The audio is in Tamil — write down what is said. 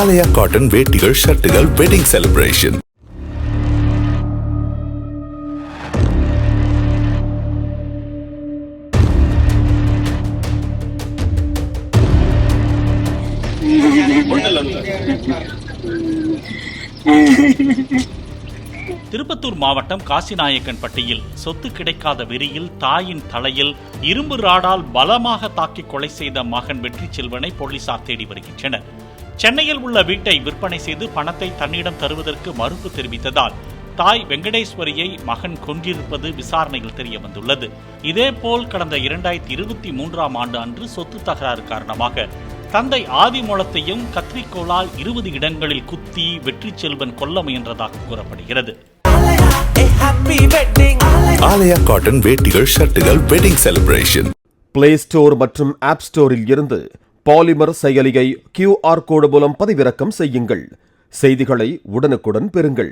ஆலயா காட்டன் வேட்டிகள் ஷர்ட்டுகள் வெட்டிங் செலிப்ரேஷன். திருப்பத்தூர் மாவட்டம் காசிநாயக்கன்பட்டியில் சொத்து கிடைக்காத வெறியில் தாயின் தலையில் இரும்பு ராடால் பலமாக தாக்கி கொலை செய்த மகன் வெற்றி செல்வனை போலீசார் தேடி வருகின்றனர். சென்னையில் உள்ள வீட்டை விற்பனை செய்து பணத்தை தன்னிடம் தருவதற்கு மறுப்பு தெரிவித்ததால் தாய் வெங்கடேஸ்வரியை மகன் கொன்றிருப்பது விசாரணையில் தெரிய வந்துள்ளது. இதேபோல் கடந்த 2023ஆம் ஆண்டு அன்று சொத்து தகராறு காரணமாக தந்தை ஆதிமூலத்தையும் கத்திரிக்கோளால் 20 இடங்களில் குத்தி வெற்றி செல்வன் கொல்ல முயன்றதாக கூறப்படுகிறது. ஆலயா காட்டன் வேட்டிகள் ஷர்ட்டுகள் வெட்டிங் செலிப்ரேஷன். பிளே ஸ்டோர் மற்றும் ஆப் ஸ்டோரில் இருந்து பாலிமர் செயலியை QR கோடு மூலம் பதிவிறக்கம் செய்யுங்கள். செய்திகளை உடனுக்குடன் பெறுங்கள்.